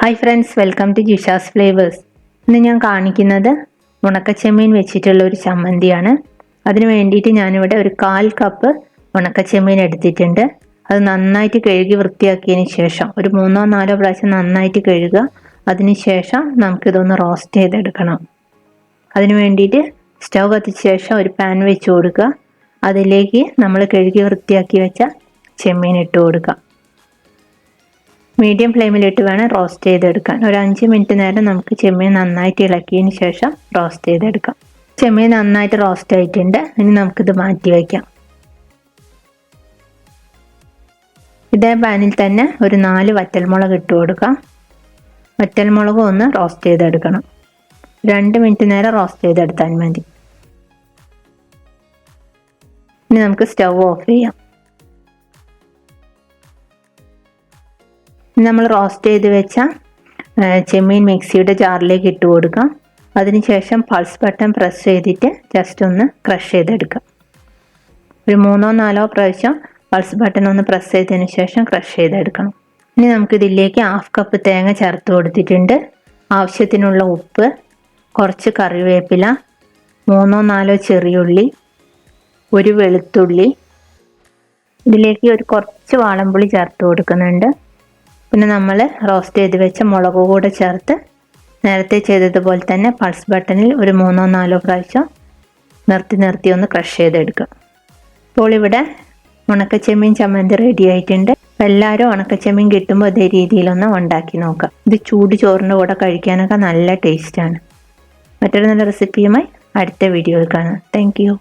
Hi friends, welcome to Jisha's flavours. ഇന്ന് ഞാൻ കാണിക്കുന്നത് ഉണക്കച്ചെമ്മീൻ വെച്ചിട്ടുള്ള ഒരു ചമ്മന്തിയാണ്. അതിന് വേണ്ടിയിട്ട് ഞാനിവിടെ ഒരു 1/4 കപ്പ് ഉണക്കച്ചെമ്മീൻ എടുത്തിട്ടുണ്ട്. അത് നന്നായിട്ട് കഴുകി വൃത്തിയാക്കിയതിന് ശേഷം ഒരു 3-4 പ്രാവശ്യം നന്നായിട്ട് കഴുകുക. അതിനുശേഷം നമുക്കിതൊന്ന് റോസ്റ്റ് ചെയ്തെടുക്കണം. അതിന് വേണ്ടിയിട്ട് സ്റ്റൗ കത്തിച്ച ശേഷം ഒരു പാൻ വെച്ച് കൊടുക്കുക. അതിലേക്ക് നമ്മൾ കഴുകി വൃത്തിയാക്കി വെച്ച ചെമ്മീൻ ഇട്ട് കൊടുക്കുക. മീഡിയം ഫ്ലെയിമിലിട്ട് വേണം റോസ്റ്റ് ചെയ്തെടുക്കാൻ. ഒരു 5 മിനിറ്റ് നേരം നമുക്ക് ചെമ്മീൻ നന്നായിട്ട് ഇളക്കിയതിന് ശേഷം റോസ്റ്റ് ചെയ്തെടുക്കാം. ചെമ്മീൻ നന്നായിട്ട് റോസ്റ്റ് ആയിട്ടുണ്ട്. ഇനി നമുക്കിത് മാറ്റി വയ്ക്കാം. ഇതേ പാനിൽ തന്നെ ഒരു 4 വറ്റൽമുളക് ഇട്ട് കൊടുക്കാം. വറ്റൽമുളക് ഒന്ന് റോസ്റ്റ് ചെയ്തെടുക്കണം. 2 മിനിറ്റ് നേരം റോസ്റ്റ് ചെയ്തെടുത്താൽ മതി. ഇനി നമുക്ക് സ്റ്റൗ ഓഫ് ചെയ്യാം. നമ്മൾ റോസ്റ്റ് ചെയ്ത് വെച്ച ചെമ്മീൻ മിക്സിയുടെ ജാറിലേക്ക് ഇട്ട് കൊടുക്കാം. അതിനുശേഷം പൾസ് ബട്ടൺ പ്രസ് ചെയ്തിട്ട് ജസ്റ്റ് ഒന്ന് ക്രഷ് ചെയ്തെടുക്കാം. ഒരു 3-4 പ്രാവശ്യം പൾസ് ബട്ടൺ ഒന്ന് പ്രസ് ചെയ്തതിന് ശേഷം ക്രഷ് ചെയ്തെടുക്കണം. ഇനി നമുക്കിതിലേക്ക് 1/2 കപ്പ് തേങ്ങ ചേർത്ത് കൊടുത്തിട്ടുണ്ട്. ആവശ്യത്തിനുള്ള ഉപ്പ്, കുറച്ച് കറിവേപ്പില, 3-4 ചെറിയുള്ളി, ഒരു വെളുത്തുള്ളി, ഇതിലേക്ക് ഒരു കുറച്ച് വാളംപുളി ചേർത്ത് കൊടുക്കുന്നുണ്ട്. പിന്നെ നമ്മൾ റോസ്റ്റ് ചെയ്ത് വെച്ച മുളക് കൂടെ ചേർത്ത് നേരത്തെ ചെയ്തതുപോലെ തന്നെ പൾസ് ബട്ടണിൽ ഒരു 3-4 പ്രാവശ്യം നിർത്തി ഒന്ന് ക്രഷ് ചെയ്തെടുക്കുക. ഇപ്പോൾ ഇവിടെ ഉണക്കച്ചെമ്മീൻ ചമ്മന്തി റെഡി ആയിട്ടുണ്ട്. എല്ലാവരും ഉണക്കച്ചെമ്മീൻ കിട്ടുമ്പോൾ അതേ രീതിയിലൊന്ന് ഉണ്ടാക്കി നോക്കാം. ഇത് ചൂട് ചോറിൻ്റെ കൂടെ കഴിക്കാനൊക്കെ നല്ല ടേസ്റ്റാണ്. മറ്റൊരു നല്ല റെസിപ്പിയുമായി അടുത്ത വീഡിയോയിൽ കാണാം. Thank you.